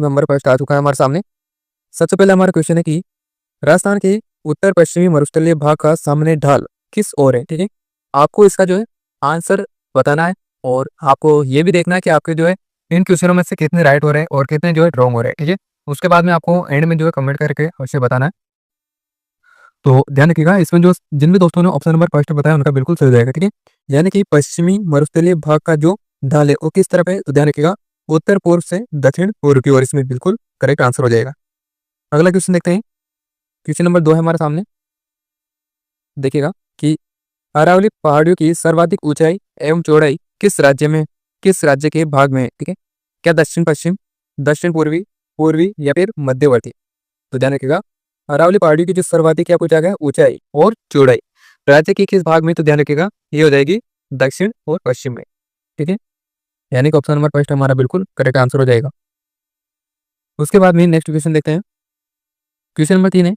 Number first आ चुका है हमारे सामने। सबसे पहले हमारा क्वेश्चन है कि राजस्थान के उत्तर पश्चिमी मरुस्थलीय भाग का सामने ढाल किस ओर है। ठीक है, आपको इसका जो है आंसर बताना है और आपको ये भी देखना है कि आपके जो है इन क्वेश्चनों में से कितने राइट हो रहे हैं और कितने जो है रॉन्ग हो रहे हैं। ठीक है, उसके बाद में आपको एंड में जो है कमेंट करके अवश्य बताना है। तो ध्यान रखिएगा, इसमें जो जिन भी दोस्तों ने ऑप्शन नंबर फर्स्ट बताया उनका बिल्कुल सही जाएगा। ठीक है, यानी कि पश्चिमी मरुस्थलीय भाग का जो ढाल है वो किस तरफ है, तो ध्यान रखिएगा उत्तर पूर्व से दक्षिण पूर्व की ओर, इसमें बिल्कुल करेक्ट आंसर हो जाएगा। अगला क्वेश्चन देखते हैं। क्वेश्चन नंबर 2 है हमारे सामने। देखिएगा कि अरावली पहाड़ियों की सर्वाधिक ऊंचाई एवं चौड़ाई किस राज्य के भाग में है। ठीक है, क्या दक्षिण पश्चिम, दक्षिण पूर्वी, पूर्वी या फिर मध्यवर्ती। तो ध्यान रखिएगा अरावली पहाड़ियों की जो सर्वाधिक क्या पूछा गया ऊंचाई और चौड़ाई राज्य के किस भाग में, तो ध्यान रखिएगा ये हो जाएगी दक्षिण और पश्चिम में। ठीक है, यानी कि ऑप्शन नंबर फर्स्ट हमारा बिल्कुल करेक्ट आंसर हो जाएगा। उसके बाद में नेक्स्ट क्वेश्चन देखते हैं। क्वेश्चन नंबर 3 है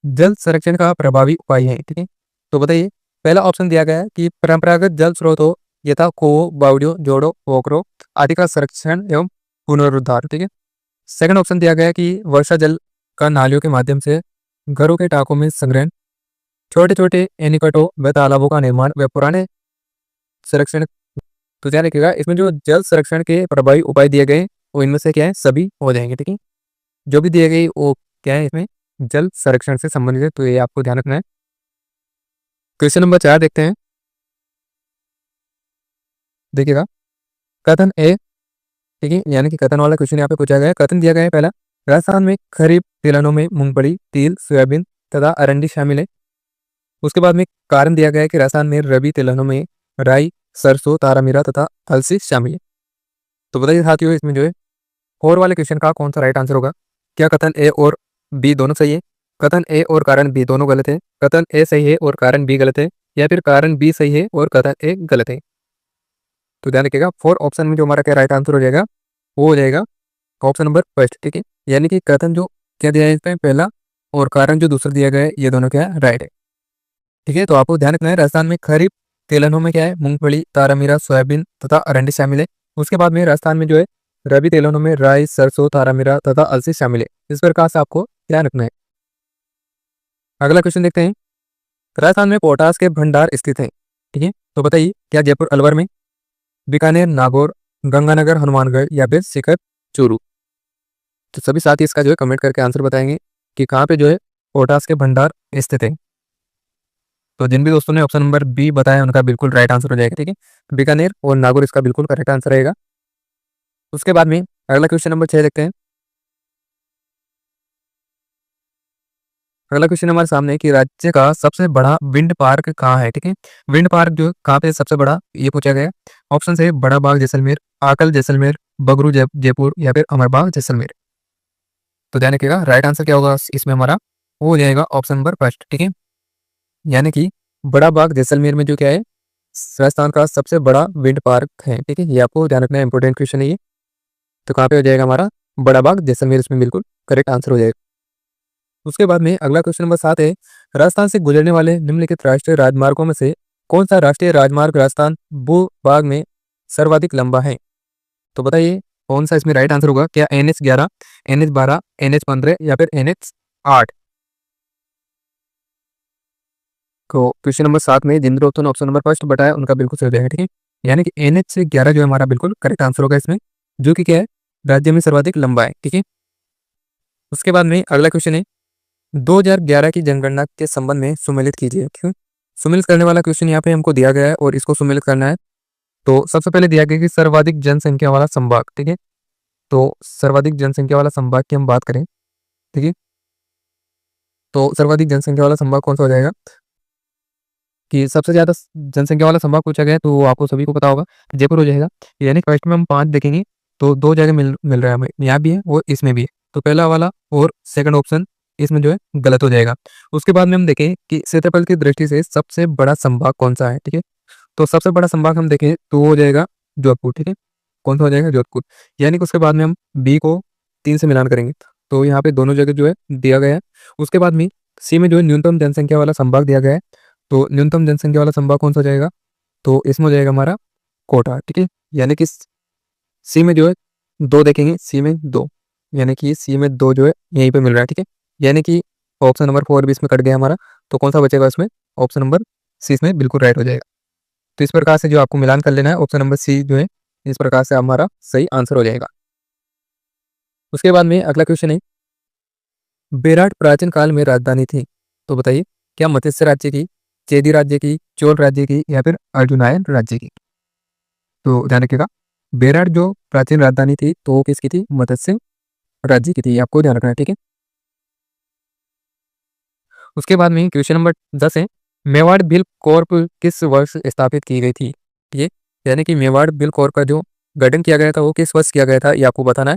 जल संरक्षण का प्रभावी उपाय है। ठीक है, तो बताइए पहला ऑप्शन दिया गया है कि परंपरागत जल स्रोतों यथा कुओं, बावड़ियों, जोड़ों, पोखरों आदि का संरक्षण एवं पुनरुद्धार। ठीक है, सेकंड ऑप्शन दिया गया है कि वर्षा जल का नालियों के माध्यम से घरों के टाकों में संग्रहण, छोटे छोटे एनीकटों व तालाबों का निर्माण व पुराने संरक्षण। तो ध्यान रखिएगा इसमें जो जल संरक्षण के प्रभावी उपाय दिए गए वो इनमें से क्या है, सभी हो जाएंगे। ठीक है, जो भी दिए गए वो क्या है इसमें जल संरक्षण से संबंधित है, तो ये आपको ध्यान रखना है। क्वेश्चन नंबर 4 देखते हैं। देखिएगा कथन ए, ठीक है, यानी कि कथन वाला क्वेश्चन यहाँ पे पूछा गया है। कथन दिया गया है पहला, राजस्थान में खरीफ तिलहनों में मूंगफली, तिल, सोयाबीन तथा अरंडी शामिल है। उसके बाद में कारण दिया गया है कि राजस्थान में रबी तिलहनों में राई, सरसों, तारामीरा तथा अलसी शामिल है। तो बताइए साथियों इसमें जो है और वाले क्वेश्चन का कौन सा राइट आंसर होगा। क्या कथन ए और बी दोनों सही है, कथन ए और कारण बी दोनों गलत है, कथन ए सही है और कारण बी गलत है, या फिर कारण बी सही है और कथन ए गलत है। तो ध्यान रखिएगा फोर ऑप्शन में जो हमारा क्या राइट आंसर हो जाएगा वो हो जाएगा ऑप्शन नंबर फर्स्ट। ठीक है, यानी कि कथन जो क्या दिया है इसमें पहला और कारण जो दूसरा दिया गया है ये दोनों क्या है राइट है। ठीक है, तो आपको ध्यान रखना है राजस्थान में खरीफ तिलहनों में क्या है मूंगफली, तारामीरा, सोयाबीन तथा अरंडी शामिल है। उसके बाद में राजस्थान में जो है रबी तिलहनों में राई, सरसों, तारामीरा तथा अलसी शामिल है। इस प्रकार से आपको ध्यान रखना है। अगला क्वेश्चन देखते हैं। राजस्थान में पोटास के भंडार स्थित है। ठीक है, तो बताइए क्या जयपुर अलवर में, बीकानेर, नागौर, गंगानगर, हनुमानगढ़ या फिर शिखर चूरू। तो सभी साथी इसका जो है कमेंट करके आंसर बताएंगे कि कहाँ पे जो है पोटास के भंडार स्थित है। तो जिन भी दोस्तों ने ऑप्शन नंबर बी बताया उनका बिल्कुल राइट आंसर हो जाएगा। ठीक है, बीकानेर और नागौर इसका बिल्कुल करेक्ट आंसर रहेगा। उसके बाद में अगला क्वेश्चन नंबर 6 देखते हैं। अगला क्वेश्चन हमारे सामने है कि राज्य का सबसे बड़ा विंड पार्क कहाँ है। ठीक है, विंड पार्क जो कहाँ पे सबसे बड़ा ये पूछा गया है। ऑप्शन है बड़ा बाग जैसलमेर, आकल जैसलमेर, बगरू जयपुर या फिर अमरबाग जैसलमेर। तो ध्यान रखिएगा राइट आंसर क्या होगा इसमें हमारा वो हो जाएगा ऑप्शन नंबर फर्स्ट। ठीक है, यानी कि बड़ा बाग जैसलमेर में जो क्या है राजस्थान का सबसे बड़ा विंड पार्क है। ठीक है, ये आपको ध्यान रखना है, इंपॉर्टेंट क्वेश्चन है ये। तो कहाँ पे हो जाएगा हमारा बड़ा बाग जैसलमेर, इसमें बिल्कुल करेक्ट आंसर हो जाएगा। उसके बाद में अगला क्वेश्चन नंबर 7 है राजस्थान से गुजरने वाले निम्नलिखित राष्ट्रीय राजमार्गों में से कौन सा राष्ट्रीय राजमार्ग राजस्थान भू भाग में सर्वाधिक लंबा है। तो बताइए कौन सा इसमें राइट आंसर होगा। क्या NH11, NH12, NH15 या फिर NH8। तो क्वेश्चन नंबर 7 में जिन दोस्तों ने ऑप्शन नंबर फर्स्ट बताया उनका बिल्कुल सही हो जाएगा। ठीक है, यानी कि NH11 जो है हमारा बिल्कुल करेक्ट आंसर होगा इसमें, जो कि क्या है राज्य में सर्वाधिक लंबा है। ठीक है, उसके बाद में अगला क्वेश्चन है 2011 की जनगणना के संबंध में सुमेलित कीजिए। क्यों सुमेलित करने वाला क्वेश्चन यहाँ पे हमको दिया गया है और इसको सुमेलित करना है। तो सबसे पहले दिया गया कि सर्वाधिक जनसंख्या वाला संभाग। ठीक है, तो सर्वाधिक जनसंख्या वाला संभाग की हम बात करें। ठीक है, तो सर्वाधिक जनसंख्या वाला संभाग कौन सा हो जाएगा कि सबसे ज्यादा जनसंख्या वाला संभाग पूछा गया है, तो आपको सभी को पता होगा जयपुर हो जाएगा। यानी फर्स्ट में हम 5 देखेंगे तो 2 जगह मिल रहा है हमें, यहाँ भी है और इसमें भी है। तो पहला वाला और सेकंड ऑप्शन इसमें जो है गलत हो जाएगा। उसके बाद में हम देखें कि क्षेत्रफल की दृष्टि से सबसे बड़ा संभाग कौन सा है। ठीक है, तो सबसे बड़ा संभाग हम देखें तो वो हो जाएगा जोधपुर। ठीक है, कौन सा हो जाएगा जोधपुर। यानी कि उसके बाद में हम बी को 3 से मिलान करेंगे तो यहाँ पे दोनों जगह जो है दिया गया है। उसके बाद में सी में जो है न्यूनतम जनसंख्या वाला संभाग दिया गया है। तो न्यूनतम जनसंख्या वाला संभाग कौन सा हो जाएगा, तो इसमें हो जाएगा हमारा कोटा। ठीक है, यानी कि सी में जो है 2 देखेंगे, सी में 2, यानी कि सी में 2 जो है यहीं पे मिल रहा है, ठीक है। यानी कि ऑप्शन नंबर 4 भी इसमें कट गया हमारा, तो कौन सा बचेगा इसमें? ऑप्शन नंबर सी इसमें बिल्कुल राइट हो जाएगा। तो इस प्रकार से जो आपको मिलान कर लेना है, ऑप्शन नंबर सी जो है इस प्रकार से हमारा सही आंसर हो जाएगा। उसके बाद में अगला क्वेश्चन है, बेराट प्राचीन काल में राजधानी थी, तो बताइए क्या मत्स्य राज्य की, चेदी राज्य की, चोल राज्य की, या फिर अर्जुनायन राज्य की? तो ध्यान रखिएगा, बेराट जो प्राचीन राजधानी थी तो वो किसकी थी? मत्स्य राज्य की थी, आपको ध्यान रखना है, ठीक है। उसके बाद में क्वेश्चन नंबर 10 है, मेवाड़ बिल कॉर्प किस वर्ष स्थापित की गई थी? ये यानी कि मेवाड़ बिल कॉर्प का जो गठन किया गया था वो किस वर्ष किया गया था, ये आपको बताना है।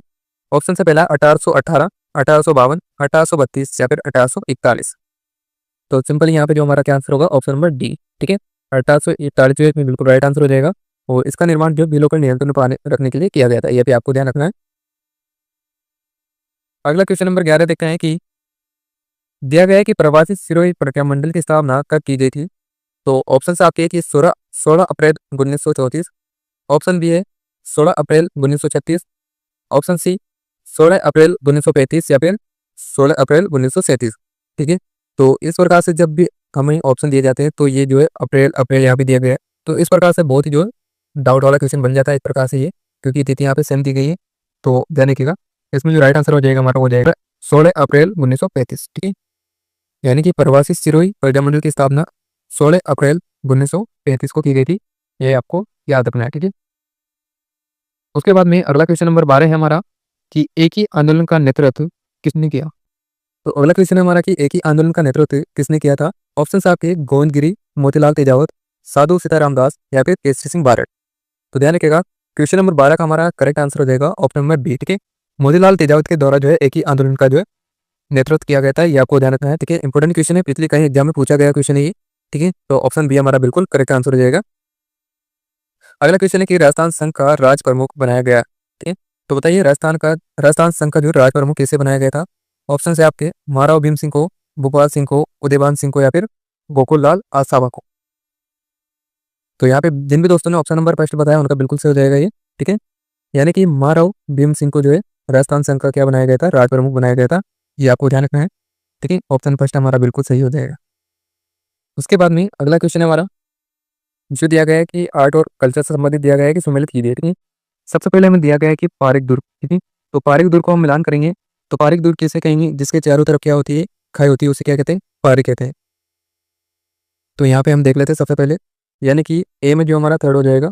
ऑप्शन से पहला 1818, 1852, 1832 या फिर 1841। तो सिंपल यहाँ पे जो हमारा क्या आंसर होगा, ऑप्शन नंबर डी, ठीक है। 1841 जो है इसमें बिल्कुल राइट आंसर हो जाएगा, और इसका निर्माण जो बिलों पर नियंत्रण पाने रखने के लिए किया गया था, यह भी आपको ध्यान रखना है। अगला क्वेश्चन नंबर 11 देखते हैं कि दिया गया है कि प्रवासी सिरोही प्रज्ञामंडल की स्थापना कब की गई थी? तो ऑप्शन से आपके कि 16 अप्रैल 1934, ऑप्शन बी है 16 अप्रैल 1936, ऑप्शन सी 16 अप्रैल 1935 या फिर 16 अप्रैल 1937, ठीक है। तो इस प्रकार से जब भी हमें ऑप्शन दिए जाते हैं तो ये जो है अप्रैल अप्रैल यहाँ पे दिया गया है, तो इस प्रकार से बहुत ही जो है डाउट वाला क्वेश्चन बन जाता है इस प्रकार से ये, क्योंकि तिथि यहाँ पे सेम दी गई है। तो ध्यान रखिएगा, इसमें जो राइट आंसर हो जाएगा हमारा हो जाएगा 16 अप्रैल 1935, ठीक है। यानी कि प्रवासी सिरोही प्रजामंडल की स्थापना 16 अप्रैल 1935 को की गई थी, ये आपको याद रखना है, ठीक है। उसके बाद में अगला क्वेश्चन नंबर 12 है हमारा कि एक ही आंदोलन का नेतृत्व किसने किया? तो अगला क्वेश्चन है हमारा कि एक ही आंदोलन का नेतृत्व किसने किया था? ऑप्शन आपके गोविंद गिरी, मोतीलाल तेजावत, साधु सीताराम दास या फिर केसरी सिंह बारट। तो ध्यान रखिएगा, क्वेश्चन नंबर 12 का हमारा करेक्ट आंसर हो जाएगा ऑप्शन नंबर बी, ठीक है। मोतीलाल तेजावत के द्वारा जो है एक ही आंदोलन का जो है नेतृत्व किया गया था, ये आपको ध्यान रखना है, ठीक है। इंपॉर्टेंट क्वेश्चन है, पिछले कहीं एग्जाम में पूछा गया क्वेश्चन है ये, ठीक है। तो ऑप्शन बी हमारा बिल्कुल करेक्ट आंसर हो जाएगा। अगला क्वेश्चन है कि राजस्थान संघ का राज प्रमुख बनाया गया, ठीक है। तो बताइए राजस्थान संघ का जो राज प्रमुख किसे बनाया गया था? ऑप्शन है आपके महाराव भीम सिंह को, भोपाल सिंह को, उदयभान सिंह को या फिर गोकुल लाल आसावा को। तो यहाँ पे जिन भी दोस्तों ने ऑप्शन नंबर फर्स्ट बताया उनका बिल्कुल सही हो जाएगा ये, ठीक है। यानी कि महाराव भीम सिंह को जो है राजस्थान संघ का क्या बनाया गया था? राज प्रमुख बनाया गया था, ये आपको ध्यान रखना है, ठीक है। ऑप्शन फर्स्ट हमारा बिल्कुल सही हो जाएगा। उसके बाद में अगला क्वेश्चन है हमारा जो दिया गया है कि आर्ट और कल्चर से संबंधित दिया गया है कि सम्मिलित कीजिए, ठीक है। सबसे पहले हमें दिया गया है कि पारिक दुर्ग, ठीक है। तो पारिक दुर्ग को हम मिलान करेंगे, तो पारिक दुर्ग किसे कहेंगे? जिसके चारों तरफ क्या होती है? खाई होती है, उसे क्या कहते हैं? पारिक कहते हैं। तो यहाँ पे हम देख लेते हैं सबसे पहले, यानी कि ए में जो हमारा थर्ड हो जाएगा,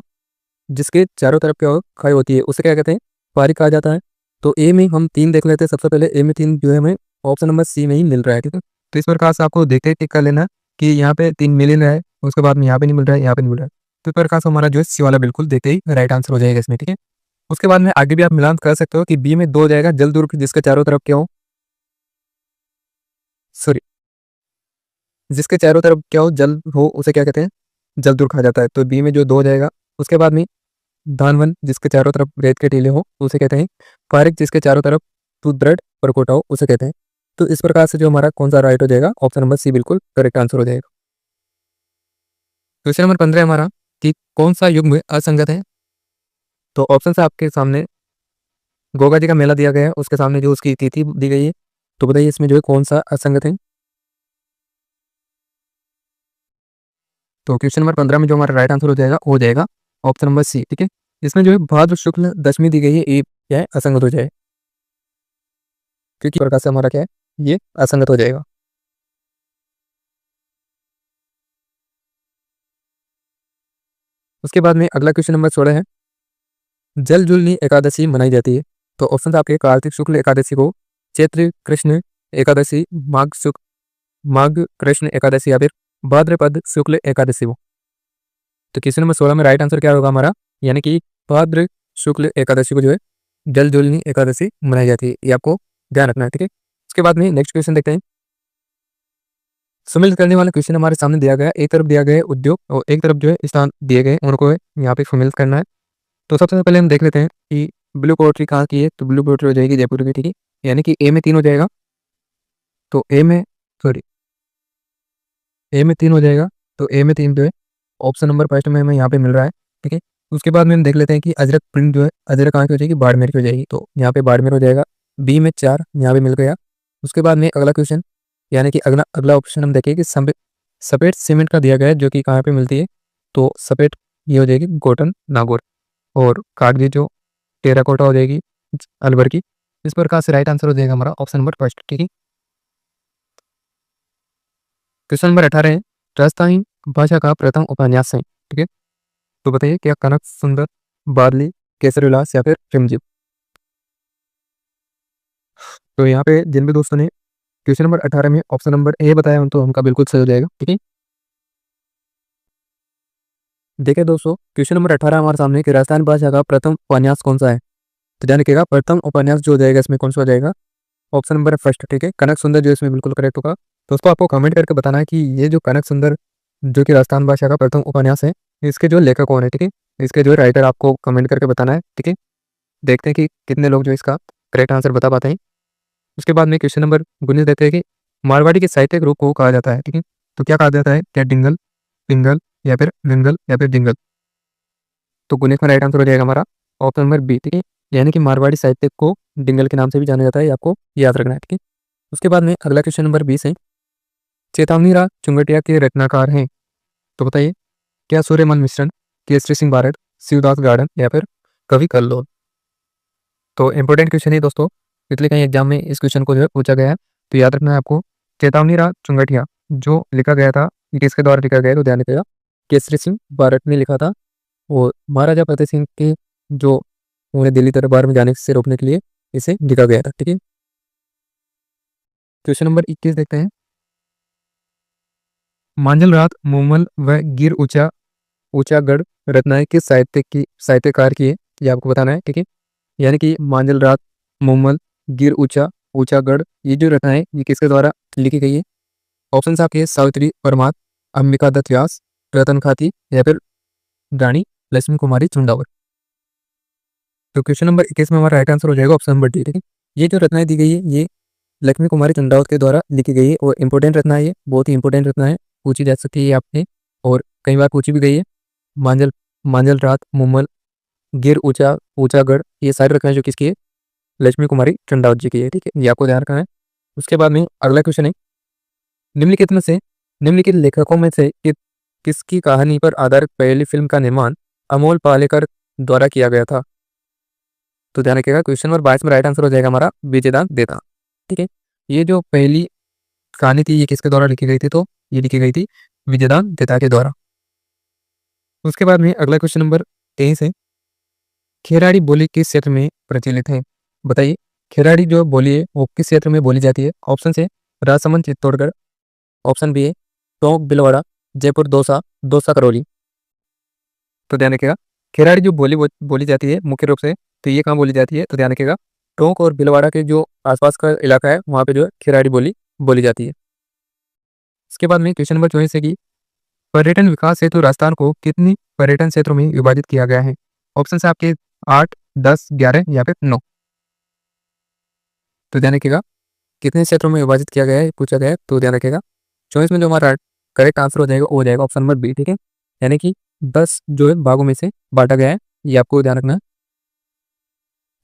जिसके चारों तरफ क्या खाई होती है उसे क्या कहते हैं? पारिक कहा जाता है। तो ए में हम 3 देख लेते हैं, सबसे पहले ए में 3 जो है हमें ऑप्शन नंबर सी में ही मिल रहा है, ठीक है। तो इस प्रकार से आपको देख के टिक कर लेना कि यहाँ पे 3 मिल ही रहा है, उसके बाद में यहाँ पे नहीं मिल रहा है, यहाँ पे नहीं मिल रहा है। तो इस प्रकार से हमारा जो है सी वाला बिल्कुल देखते ही राइट आंसर हो जाएगा इसमें, ठीक है। उसके बाद में आगे भी आप मिलान कर सकते हो कि बी में 2 हो जाएगा जल दुर्ग, जिसके चारों तरफ क्या हो, सॉरी, जिसके चारों तरफ क्या हो, जल हो, उसे क्या कहते हैं? जल दुर्ग कहा जाता है। तो बी में जो 2 हो जाएगा। उसके बाद में धानवन, जिसके चारों तरफ रेत के टीले हो, उसे कहते हैं पारिक, जिसके चारों तरफ सुदृढ़ परकोटा हो, उसे कहते हैं। तो इस प्रकार से जो हमारा कौन सा राइट हो जाएगा? ऑप्शन नंबर सी बिल्कुल करेक्ट आंसर हो जाएगा। क्वेश्चन नंबर 15 हमारा कि कौन सा युग्म असंगत है? तो ऑप्शन से आपके सामने गोगा जी का मेला दिया गया है, उसके सामने जो उसकी तिथि दी गई है, तो बताइए इसमें जो है कौन सा असंगत है? तो क्वेश्चन नंबर 15 में जो हमारा राइट आंसर हो जाएगा ऑप्शन नंबर सी, ठीक है। इसमें जो है भाद्र शुक्ल दशमी दी गई है, ये क्या है? असंगत हो जाए, क्योंकि प्रकार से हमारा क्या है? ये असंगत हो जाएगा। उसके बाद में अगला क्वेश्चन नंबर 16 है, जल जुलनी एकादशी मनाई जाती है। तो ऑप्शन आपके कार्तिक शुक्ल एकादशी को, चैत्र कृष्ण एकादशी, माघ कृष्ण एकादशी या फिर भाद्रपद शुक्ल एकादशी को। तो क्वेश्चन नंबर 16 में राइट आंसर क्या होगा हमारा? यानी कि भाद्र शुक्ल एकादशी को जो है जल जुलनी एकादशी मनाई जाती है, ये आपको ध्यान रखना है, ठीक है। उसके बाद में नेक्स्ट क्वेश्चन देखते हैं। सम्मिलित करने वाला क्वेश्चन हमारे सामने दिया गया है, एक तरफ दिया गया है उद्योग और एक तरफ जो है स्थान दिए गए, उनको यहाँ पे सम्मिलित करना है। तो सबसे पहले हम देख लेते हैं कि ब्लू पोल्ट्री कहाँ की है। तो ब्लू पोल्ट्री हो जाएगी जयपुर की, ठीक है। यानी कि ए में 3 हो जाएगा। तो ए में, सॉरी, ए में 3 हो जाएगा। तो ए में 3 जो है ऑप्शन नंबर फर्स्ट में हमें यहाँ पे मिल रहा है, ठीक है। उसके बाद में हम देख लेते हैं कि अजरक प्रिंट जो है अजरक कहाँ की हो जाएगी, बाड़मेर की हो जाएगी। तो यहाँ पे बाड़मेर हो जाएगा, बी में 4 यहाँ पे मिल गया। उसके बाद में अगला क्वेश्चन यानी कि अगला अगला ऑप्शन हम देखें कि सफेद सीमेंट का दिया गया है जो कि कहाँ पे मिलती है। तो सफेद ये हो जाएगी गोटन नागौर, और कागजी जो टेराकोटा हो जाएगी अलवर की। इस प्रकार से राइट आंसर हो जाएगा हमारा ऑप्शन नंबर फर्स्ट। ठीक है, क्वेश्चन नंबर 18 है, राजस्थानी भाषा का प्रथम उपन्यास है। ठीक है, तो बताइए क्या कनक सुंदर, बादली, केसरी विलास या फिर प्रेमजीत। तो यहाँ पे जिन भी दोस्तों ने क्वेश्चन नंबर 18 में ऑप्शन नंबर ए बताया तो उनका बिल्कुल सही हो जाएगा। ठीक है, देखिए दोस्तों क्वेश्चन नंबर 18 हमारे सामने कि राजस्थान भाषा का प्रथम उपन्यास कौन सा है। तो ध्यान रखिएगा प्रथम उपन्यास जो हो जाएगा इसमें कौन सा हो जाएगा, ऑप्शन नंबर फर्स्ट। ठीक है, कनक सुंदर जो इसमें बिल्कुल करेक्ट होगा। दोस्तों आपको कमेंट करके बताना है कि ये जो कनक सुंदर जो कि राजस्थान भाषा का प्रथम उपन्यास है, इसके जो लेखक कौन है। ठीक है, इसके जो राइटर आपको कमेंट करके बताना है। ठीक है, देखते हैं कि कितने लोग जो इसका करेक्ट आंसर बता पाते हैं। उसके बाद में क्वेश्चन नंबर 19 देते हैं कि मारवाड़ी के साहित्यिक रूप को कहा जाता है। ठीक है, तो क्या कहा जाता है, क्या डिंगल, पिंगल या फिर विंगल या फिर जिंगल। तो गुने का राइट आंसर हो जाएगा हमारा ऑप्शन नंबर बी। ठीक है, यानी कि मारवाड़ी साहित्य को डिंगल के नाम से भी जाना जाता है, आपको याद रखना है। ठीक है, उसके बाद में अगला क्वेश्चन नंबर 20 है, चेतावनी राग चुंगटिया के रचनाकार हैं। तो बताइए क्या सूर्यमन मिश्रण, केसरी सिंह बारड, शिवदास गार्डन या फिर कवि कल्लोल। तो इंपॉर्टेंट क्वेश्चन है दोस्तों, पिछले कहीं एग्जाम में इस क्वेश्चन को जो है पूछा गया है। तो याद रखना है आपको, चेतावनी राग चुंगटिया जो लिखा गया था ये किसके द्वारा लिखा गया है, तो ध्यान रखिएगा केसरी सिंह बारड ने लिखा था। और महाराजा फतेह सिंह के जो उन्हें दिल्ली दरबार में जाने से रोकने के लिए इसे लिखा गया था। ठीक है, क्वेश्चन नंबर 21 देखते हैं, मांझल रात मूमल व गिर ऊंचागढ़ रचनाएं किस साहित्यकार की है, ये आपको बताना है। ठीक है, यानी कि मांझल रात, मूमल, गिर ऊंचागढ़ ये जो रचनाएं ये किसके द्वारा लिखी गई है। ऑप्शन आपके सावित्री परमार, अंबिका दत्त व्यास, रतन खाती या फिर रानी लक्ष्मी कुमारी चुंडावर। तो क्वेश्चन नंबर 21 में हमारा राइट आंसर हो जाएगा ऑप्शन नंबर डी। ठीक है, ये जो रचनाएं दी गई है ये लक्ष्मी कुमारी चंडावत के द्वारा लिखी गई है और इंपॉर्टेंट रचना है, ये बहुत ही इंपॉर्टेंट रचना है, पूछी जा सकती है आपसे और कई बार पूछी भी गई है। मांझल मांझल रात, मुम्मल, गिर ऊंचागढ़ ये सारी रचनाएं जो किसकी है, लक्ष्मी कुमारी चंडावत जी की है। ठीक है, ये आपको ध्यान रखना है। उसके बाद में अगला क्वेश्चन है, निम्नलिखित लेखकों में से किसकी कहानी पर आधारित पहली फिल्म का निर्माण अमोल पालेकर द्वारा किया गया था। तो ध्यान रखिएगा क्वेश्चन नंबर 22 में राइट आंसर हो जाएगा हमारा विजयदान देता। ठीक है, ये जो पहली कहानी थी ये किसके द्वारा लिखी गई थी, तो ये लिखी गई थी विजयदान देता के द्वारा। उसके बाद में अगला क्वेश्चन नंबर 23 है, खेराड़ी बोली किस क्षेत्र में प्रचलित है। बताइए खेराड़ी जो बोली है वो किस क्षेत्र में बोली जाती है। ऑप्शन है राजसमंद चित्तौड़गढ़, ऑप्शन बी है टोंक बिलवाड़ा, जयपुर दौसा, दौसा करौली। तो ध्यान रखिएगा खेराड़ी जो बोली जाती है मुख्य रूप से, तो ये कहाँ बोली जाती है, तो ध्यान रखिएगा टोंक और बिलवाड़ा के जो आसपास का इलाका है वहाँ पे जो है खेराड़ी बोली बोली जाती है। इसके बाद में क्वेश्चन नंबर 24 है कि पर्यटन विकास हेतु राजस्थान को कितनी पर्यटन क्षेत्रों में विभाजित किया गया है। ऑप्शन है आपके 8, 10, 11 या फिर 9। तो ध्यान रखिएगा कितने क्षेत्रों में विभाजित किया गया है पूछा गया है। तो ध्यान रखिएगा 24 में जो हमारा करेक्ट आंसर हो जाएगा वो हो जाएगा ऑप्शन नंबर बी। ठीक है, यानी कि 10 जो है भागों में से बांटा गया है, ये आपको ध्यान रखना है।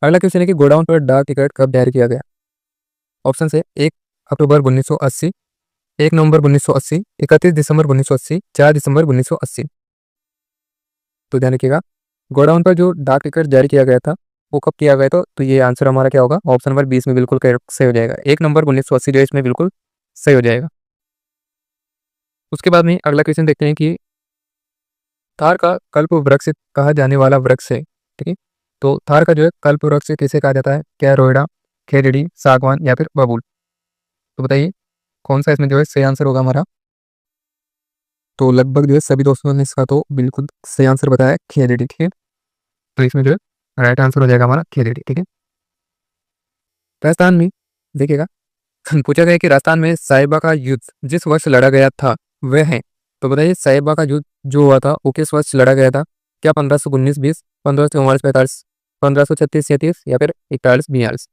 अगला क्वेश्चन है कि गोडाउन पर डाक टिकट कब जारी किया गया। ऑप्शन है 1 अक्टूबर 1980, 1 नवंबर 1980, 31 दिसंबर 1980, 4 दिसंबर 1980। तो ध्यान रखिएगा गोडाउन पर जो डाक टिकट जारी किया गया था वो कब किया गया था, तो ये आंसर हमारा क्या होगा ऑप्शन नंबर 20 में बिल्कुल करेक्ट सही हो जाएगा। 1 नवंबर 1980 जो है इसमें बिल्कुल सही हो जाएगा। उसके बाद में अगला क्वेश्चन देखते हैं कि थार का कल्प वृक्ष कहा जाने वाला वृक्ष है। ठीक है, तो थार का जो है कल्प वृक्ष किसे कहा जाता है, क्या रोहिड़ा, खेजड़ी, सागवान या फिर बबूल। तो बताइए कौन सा इसमें जो है सही आंसर होगा हमारा। तो लगभग जो है सभी दोस्तों ने इसका तो बिल्कुल सही आंसर बताया खेजड़ी। ठीक है, तो इसमें जो है राइट आंसर हो जाएगा हमारा खेजड़ी। ठीक है, राजस्थान में देखिएगा पूछा गया कि राजस्थान में साहिबा का युद्ध जिस वर्ष लड़ा गया था वह है। तो बताइए साहिबा का युद्ध जो हुआ था वो किस वर्ष लड़ा गया था, क्या 1519-20, 1544-45, 1536-37 या फिर 41-42।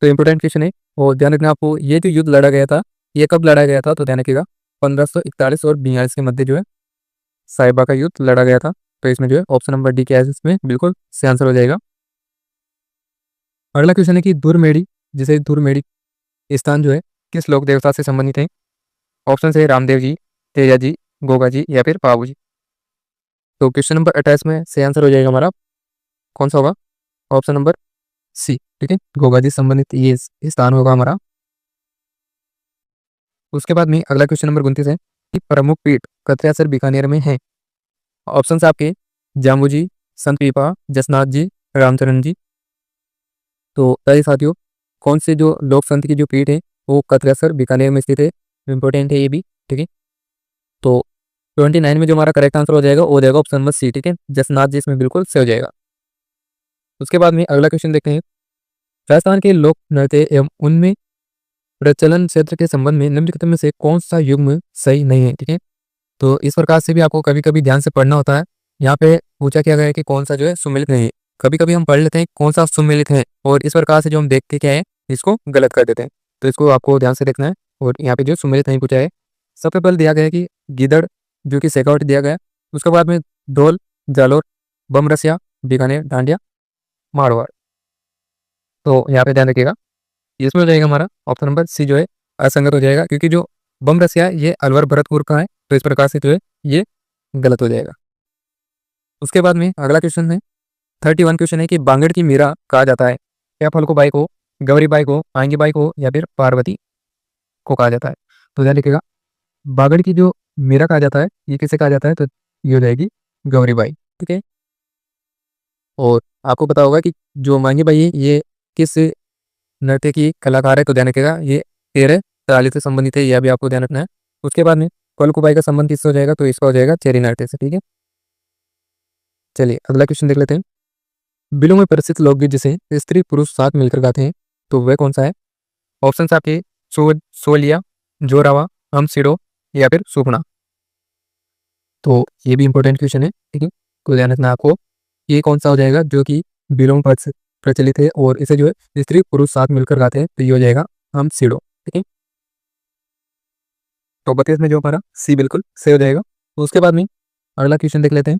तो इंपोर्टेंट क्वेश्चन है और ध्यान रखना आपको, ये जो युद्ध लड़ा गया था ये कब लड़ा गया था, तो ध्यान रखिएगा 1541 और 42 के मध्य जो है साहिबा का युद्ध लड़ा गया था। तो इसमें जो है ऑप्शन नंबर डी क्या है, इसमें बिल्कुल सही आंसर हो जाएगा। अगला क्वेश्चन है कि धुरमेड़ी, जिसे धुरमेड़ी स्थान जो है किस लोक देवता से संबंधित है। ऑप्शन है रामदेव जी, तेजा जी, गोगा जी या फिर बाबू जी। तो क्वेश्चन नंबर 28 में सही आंसर हो जाएगा हमारा, कौन सा होगा, ऑप्शन नंबर सी, ठीक है, गोगा जी संबंधित ये स्थान होगा हमारा। उसके बाद में अगला क्वेश्चन नंबर 29 है कि प्रमुख पीठ कत्यासर बीकानेर में है। ऑप्शन आपके जाम्बू जी, संत पीपा, जसनाथ जी, रामचरण जी। तो सारे साथियों, कौन से जो लोक संत की जो पीठ है वो कत्यासर बीकानेर में स्थित है, इंपॉर्टेंट है ये भी, ठीक है। तो 29 में जो हमारा करेक्ट आंसर हो जाएगा वो हो जाएगा ऑप्शन नंबर सी, ठीक है, जसनाथ जी इसमें बिल्कुल सही हो जाएगा। उसके बाद में अगला क्वेश्चन देखते हैं, राजस्थान के लोक नृत्य एवं उनमें प्रचलन क्षेत्र के संबंध में निम्नलिखित में से कौन सा युग्म सही नहीं है, ठीक है। तो इस प्रकार से भी आपको कभी कभी ध्यान से पढ़ना होता है। यहाँ पे पूछा क्या गया है कि कौन सा जो है सुमेलित नहीं है। कभी कभी हम पढ़ लेते हैं कौन सा सुमेलित है और इस प्रकार से जो हम देखते क्या है इसको गलत कर देते हैं। तो इसको आपको ध्यान से देखना है। और यहाँ पे जो सुमेलित नहीं पूछा है, सबसे पहले दिया गया है कि गिदड़ जो कि शेखावटी दिया गया है। उसके बाद में ढोल, जालोर, बम रसिया, बीकानेर, डांडिया, मारवाड़। तो यहाँ पे ध्यान रखिएगा, इसमें हो जाएगा हमारा ऑप्शन नंबर सी जो है असंगत हो जाएगा, क्योंकि जो बम रसिया है ये अलवर भरतपुर का है। तो इस प्रकार से जो है ये गलत हो जाएगा। उसके बाद में अगला क्वेश्चन है 31 क्वेश्चन है कि बांगड़ की मीरा कहा जाता है। क्या फल को बाई को, गौरी बाई को, आंगी बाई को या फिर पार्वती को कहा जाता है। तो ध्यान रखिएगा, बागड़ की जो मीरा कहा जाता है ये किसे कहा जाता है, तो ये हो जाएगी गौरी बाई, ठीक है। और आपको पता होगा कि जो मांगी बाई है ये किस नृत्य की कलाकार है, तो ध्यान रखिएगा ये तेरह ताली से संबंधित है, यह भी आपको ध्यान रखना है। उसके बाद में कलकुबाई का संबंध किससे हो जाएगा, तो इसका हो जाएगा चेरी नृत्य से, ठीक है। चलिए अगला क्वेश्चन देख लेते हैं, बिलों में प्रसिद्ध लोकगीत जिसे स्त्री पुरुष साथ मिलकर गाते हैं तो वह कौन सा है। ऑप्शन आपके सोलिया, जोरावा, हम सिडो या फिर सुपना। तो ये भी इंपॉर्टेंट क्वेश्चन है, ठीक है, तो ध्यान रखना आपको ये कौन सा हो जाएगा जो कि बिलों में प्रचलित है और इसे जो है स्त्री पुरुष साथ मिलकर गाते हैं, तो ये हो जाएगा हम सिडो, ठीक है। तो 32 में जो हमारा सी बिल्कुल सही हो जाएगा। तो उसके बाद में अगला क्वेश्चन देख लेते हैं।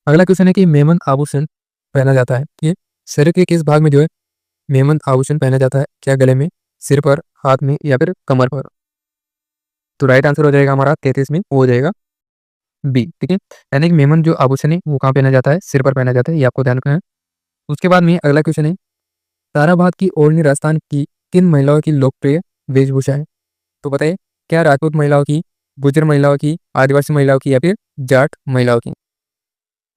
अगला क्वेश्चन है कि मेमन आभूषण पहना जाता है, ये शरीर के किस भाग में जो है मेमन आभूषण पहना जाता है, क्या गले में, सिर पर, हाथ में या फिर कमर पर। तो राइट आंसर हो जाएगा हमारा 33 में, वो हो जाएगा बी, ठीक है। यानी कि मेमन जो आभूषण है वो कहाँ पहना जाता है, सिर पर पहना जाता है, ये आपको ध्यान रखना है। उसके बाद में अगला क्वेश्चन है, ताराबाद की ओढ़नी राजस्थान की किन महिलाओं की लोकप्रिय वेशभूषा है। तो बताइए, क्या राजपूत महिलाओं की, गुजर महिलाओं की, आदिवासी महिलाओं की या फिर जाट महिलाओं की।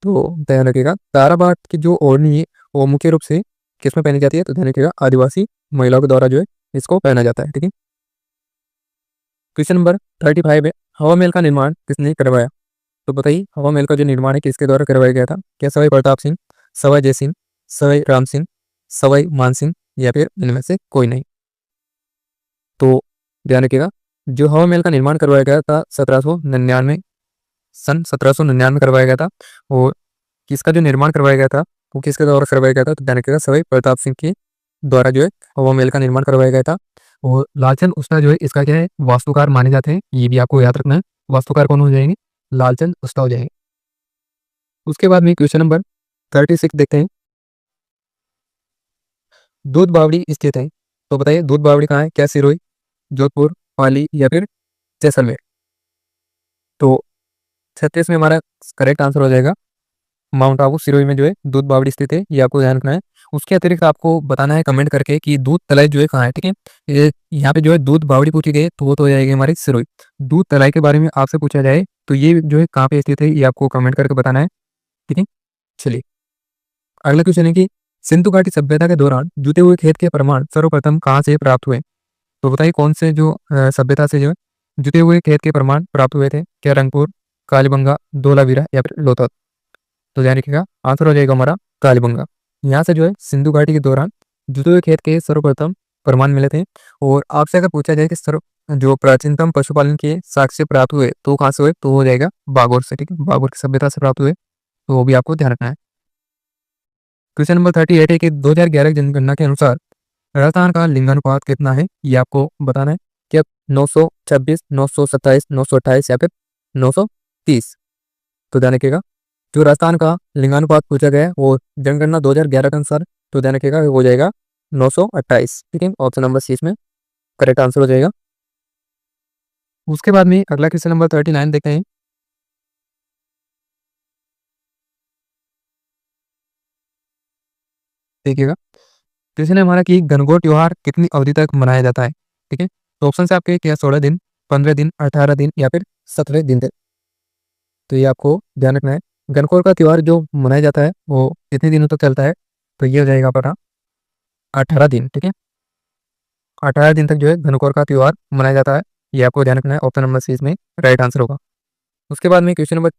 तो ध्यान रखिएगा, ताराबाद की जो ओढ़नी है वो मुख्य रूप से किसमें पहनी जाती है, तो ध्यान रखिएगा आदिवासी महिलाओं के द्वारा जो है इसको पहना जाता है, ठीक है। क्वेश्चन नंबर 35 है, हवा महल का निर्माण किसने करवाया। तो बताइए, हवा महल का जो निर्माण है किसके द्वारा करवाया गया था, क्या सवाई प्रताप सिंह, सवाई जय सिंह, सवाई राम सिंह, सवाई मान सिंह या फिर इनमें से कोई नहीं। तो ध्यान रखिएगा, जो हवा महल का निर्माण करवाया गया था 1799 सन 1799 करवाया गया था। और किसका जो निर्माण करवाया गया था वो किसके द्वारा करवाया गया था, तो ध्यान रखिएगा सवाई प्रताप सिंह के द्वारा जो है हवा महल का निर्माण करवाया गया था। और लालचंद उस्ता जो है इसका क्या है वास्तुकार माने जाते हैं, ये भी आपको याद रखना है। वास्तुकार कौन हो जाएंगे, लालचंद उस्ता हो जाएंगे। उसके बाद में क्वेश्चन नंबर 36 देखते हैं, दूध बावड़ी स्थित है। तो बताइए दूध बावड़ी कहाँ है, क्या सिरोही, जोधपुर, पाली या फिर जैसलमेर। तो 36 में हमारा करेक्ट आंसर हो जाएगा माउंट आबू सिरोही में जो है दूध बावड़ी स्थित है, ये आपको ध्यान रखना है। उसके अतिरिक्त आपको बताना है कमेंट करके कि दूध तलाई जो है कहाँ है, ठीक है। ये यहाँ पे जो है दूध बावड़ी पूछी गई तो वो तो हो जाएगी हमारी सिरोही। दूध तलाई के बारे में आपसे पूछा जाए तो ये जो है कहाँ पे स्थित है, ये आपको कमेंट करके बताना है, ठीक है। चलिए अगला क्वेश्चन है कि सिंधु घाटी सभ्यता के दौरान जुते हुए खेत के प्रमाण सर्वप्रथम कहाँ से प्राप्त हुए। तो बताइए कौन से जो सभ्यता से जो है जुते हुए खेत के प्रमाण प्राप्त हुए थे, क्या रंगपुर, कालीबंगा, धोलावीरा या फिर लोथल। तो ध्यान रखिएगा आंसर हो जाएगा हमारा कालीबंगा। यहाँ से जो है सिंधु घाटी के दौरान जुते हुए खेत के सर्वप्रथम प्रमाण मिले थे। और आपसे अगर पूछा जाए कि जो प्राचीनतम पशुपालन के साक्ष्य प्राप्त हुए तो कहाँ से हुए, तो हो जाएगा बागोर से, ठीक है, बागोर की सभ्यता से प्राप्त हुए, तो वो भी आपको ध्यान रखना है। क्वेश्चन नंबर 38 है कि 2011 की जनगणना के अनुसार राजस्थान का लिंगानुपात कितना है, ये आपको बताना है। क्या 926, 927, 928 या फिर 930। तो ध्यान रखिएगा जो राजस्थान का लिंगानुपात पूछा गया है वो जनगणना 2011 के अनुसार, तो ध्यान रखिएगा हो जाएगा 928। ठीक है, ऑप्शन नंबर सी इसमें करेक्ट आंसर हो जाएगा। उसके बाद में अगला क्वेश्चन नंबर 39 देखते हैं। देखिएगा क्वेश्चन है हमारा कि गणगौर त्योहार कितनी अवधि तक मनाया जाता है। ठीक है, तो ऑप्शन से आपके क्या 16 दिन, 15 दिन, 18 दिन या फिर 17 दिन तक। तो ये आपको ध्यान रखना है। गणगौर का त्योहार जो मनाया जाता है वो कितने दिनों तक चलता है, तो ये हो जाएगा अपना 18 दिन। ठीक है, 18 दिन तक जो है गणगौर का त्योहार मनाया जाता है। ये आपको ध्यान रखना है, ऑप्शन नंबर सी इसमें राइट आंसर होगा। उसके बाद में क्वेश्चन नंबर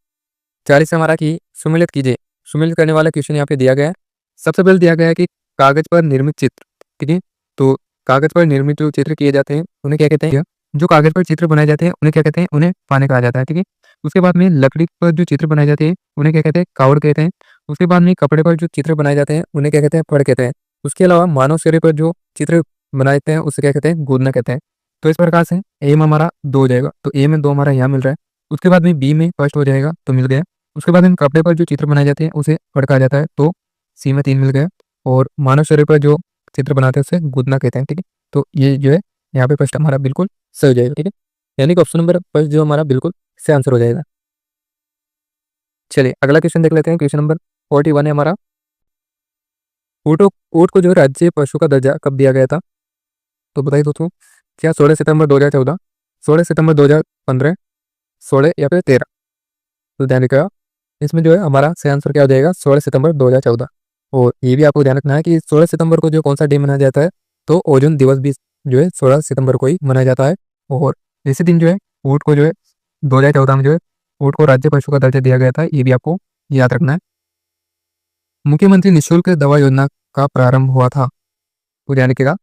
40 हमारा कि सुमेलित कीजिए। सुमेलित करने वाला क्वेश्चन यहाँ पे दिया गया है। सबसे पहले दिया गया है कि कागज पर निर्मित चित्र। ठीक है, तो कागज पर निर्मित जो चित्र किए जाते हैं उन्हें क्या कहते हैं, जो कागज पर चित्र बनाए जाते हैं उन्हें क्या कहते हैं, उन्हें पाने कहा जाता है। ठीक है, उसके बाद में लकड़ी पर जो चित्र बनाए जाते हैं उन्हें क्या कहते हैं, कावड़ कहते हैं। उसके बाद में कपड़े पर जो चित्र बनाए जाते हैं उन्हें क्या कहते हैं, फड़ कहते हैं। उसके अलावा मानव शरीर पर जो चित्र बनाए जाते हैं उसे क्या कहते हैं, गूंदना कहते हैं। तो इस प्रकार से ए में हमारा 2 हो जाएगा, तो ए में 2 हमारा यहाँ मिल रहा है। उसके बाद में बी में फर्स्ट हो जाएगा तो मिल गया। उसके बाद में कपड़े पर जो चित्र बनाए जाते हैं उसे फड़ कहा जाता है, तो सी में 3 मिल गया। और मानव शरीर पर जो चित्र बनाते हैं उसे गूंदना कहते हैं। ठीक है, तो ये जो है यहाँ पे फर्स्ट हमारा बिल्कुल सही हो जाएगा। ठीक है, यानी कि ऑप्शन नंबर फर्स्ट जो हमारा बिल्कुल सही आंसर हो जाएगा। चलिए अगला क्वेश्चन देख लेते हैं। क्वेश्चन नंबर 41 है हमारा, ऊँट को जो राज्य पशु का दर्जा कब दिया गया था। तो बताइए दोस्तों, क्या 16 सितंबर 2014, 16 सितंबर 2015, 16 या फिर 13। तो ध्यान रखिएगा इसमें जो है हमारा सही आंसर क्या हो जाएगा, 16 सितंबर 2014। और ये भी आपको ध्यान रखना है कि 16 सितंबर को जो कौन सा डे मनाया जाता है, तो ओजोन दिवस भी जो है 16 सितंबर को ही मनाया जाता है। और इसी दिन जो है ऊँट को जो है 2014 में जो है ऊँट को राज्य पशु का दर्जा दिया गया था। ये भी आपको याद रखना है। मुख्यमंत्री निःशुल्क दवा योजना का प्रारंभ हुआ था। तो ध्यान रखिएगा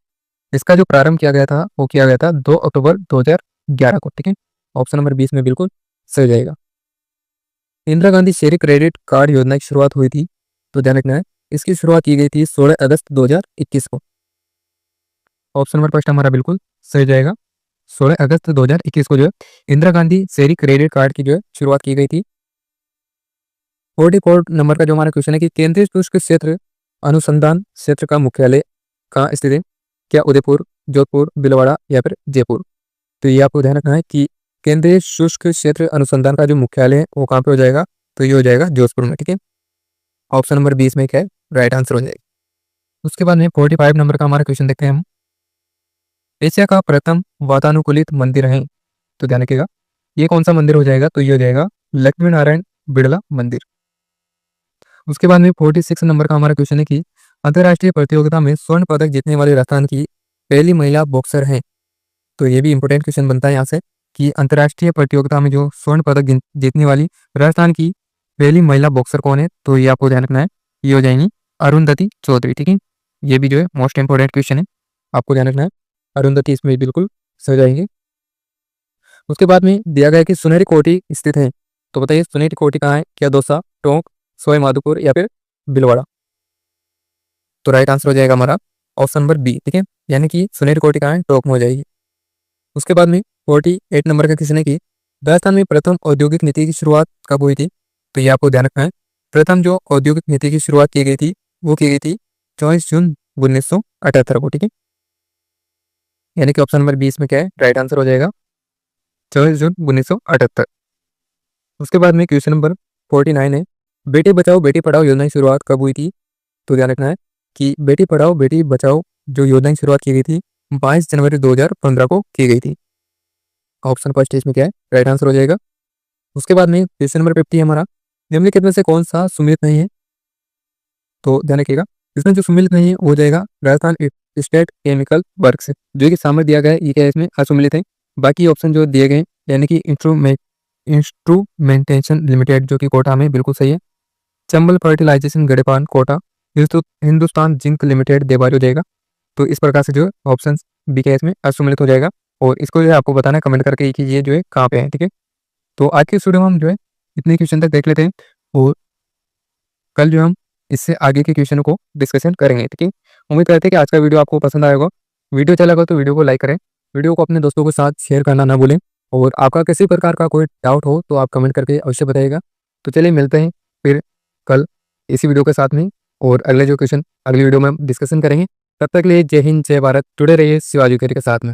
इसका जो प्रारंभ किया गया था वो किया गया था 2 अक्टूबर 2011 को। ठीक है, ऑप्शन नंबर 20 में बिल्कुल सही हो जाएगा। इंदिरा गांधी शहरी क्रेडिट कार्ड योजना की शुरुआत हुई थी। तो ध्यान रखना है इसकी शुरुआत की गई थी 16 अगस्त 2021 को। ऑप्शन नंबर फर्स्ट हमारा बिल्कुल सही हो जाएगा। 16 अगस्त 2021 को जो है इंदिरा गांधी शहरी क्रेडिट कार्ड की जो है शुरुआत की गई थी। 44 नंबर का जो हमारा क्वेश्चन है कि केंद्रीय शुष्क क्षेत्र अनुसंधान क्षेत्र का मुख्यालय कहाँ स्थित है। क्या उदयपुर, जोधपुर, भीलवाड़ा या फिर जयपुर। तो ये आपको ध्यान रखना है कि केंद्रीय शुष्क क्षेत्र अनुसंधान का जो मुख्यालय है वो कहाँ पे हो जाएगा, तो ये हो जाएगा जोधपुर में। ठीक है, ऑप्शन नंबर 20 में क्या है, राइट आंसर हो जाएगा। उसके बाद में 45 नंबर का हमारा क्वेश्चन देखते हैं हम। एशिया का प्रथम वातानुकूलित मंदिर है। तो ध्यान रखिएगा ये कौन सा मंदिर हो जाएगा, तो ये हो जाएगा लक्ष्मी नारायण बिड़ला मंदिर। उसके बाद में 46 नंबर का हमारा क्वेश्चन है कि अंतर्राष्ट्रीय प्रतियोगिता में स्वर्ण पदक जीतने वाली राजस्थान की पहली महिला बॉक्सर है। तो ये भी इंपॉर्टेंट क्वेश्चन बनता है यहाँ से कि अंतर्राष्ट्रीय प्रतियोगिता में जो स्वर्ण पदक जीतने वाली राजस्थान की पहली महिला बॉक्सर कौन है। तो ये आपको ध्यान रखना है, ये हो जाएंगी अरुंधति चौधरी। ठीक है, ये भी जो है मोस्ट इंपॉर्टेंट क्वेश्चन है, आपको ध्यान रखना है। अरुंधति इसमें बिल्कुल सही जाएंगे। उसके बाद में दिया गया कि सुनहरी कोठी स्थित है। तो बताइए सुनहरी कोठी कहाँ है, क्या दौसा, टोंक, सवाई माधोपुर या फिर भीलवाड़ा। तो राइट आंसर हो जाएगा हमारा ऑप्शन नंबर बी। ठीक है, यानी कि सुनहरी कोठी कहाँ है, टोंक में हो जाएगी। उसके बाद में 48 नंबर का किसी ने की राजस्थान में प्रथम औद्योगिक नीति की शुरुआत कब हुई थी। तो ये आपको ध्यान रखना है, प्रथम जो औद्योगिक नीति की शुरुआत की गई थी वो की गई थी 24 जून 1978 को। ठीक है, यानी कि ऑप्शन नंबर 20 में क्या है, राइट आंसर हो जाएगा 24 जून 1978। उसके बाद में क्वेश्चन नंबर 49 है, बेटी बचाओ बेटी पढ़ाओ योजना की शुरुआत कब हुई थी। तो ध्यान रखना है कि बेटी पढ़ाओ बेटी बचाओ जो योजना की शुरुआत की गई थी 22 जनवरी 2015 को की गई थी। ऑप्शन फर्स्ट इसमें क्या है, राइट आंसर हो जाएगा। उसके बाद में क्वेश्चन नंबर 50 हमारा, निम्नलिखित में से कौन सा सुमेलित नहीं है। तो ध्यान रखिएगा इसमें जो सुमेलित नहीं है वो हो जाएगा राजस्थान स्टेट केमिकल वर्क्स, जो कि सामने दिया गया है ये क्या है, इसमें असुमेलित है। बाकी ऑप्शन जो दिए गए यानी कि इंस्ट्रूमेंटेशन लिमिटेड जो कि कोटा में बिल्कुल सही है। Chambal fertilisation Gadepan Kota, Hindustan zinc limited Debari हो जाएगा। तो इस प्रकार से जो ऑप्शन बी के इसमें असुमेलित हो जाएगा। और इसको जो है आपको बताना है कमेंट करके कि ये जो है कहाँ पे है। ठीक है, तो आज की वीडियो में हम जो है इतने क्वेश्चन तक देख लेते हैं और कल जो हम इससे आगे के क्वेश्चनों को डिस्कशन करेंगे। ठीक है, उम्मीद करते हैं कि आज का वीडियो आपको पसंद आएगा। वीडियो अच्छा लगा तो वीडियो को लाइक करें, वीडियो को अपने दोस्तों के साथ शेयर करना ना भूलें। और आपका किसी प्रकार का कोई डाउट हो तो आप कमेंट करके अवश्य बताइएगा। तो चलिए मिलते हैं फिर कल इसी वीडियो के साथ में, और अगले जो क्वेश्चन अगली वीडियो में हम डिस्कशन करेंगे। तब तक के लिए जय हिंद, जय भारत। जुड़े रहिए शिवाजी के साथ में।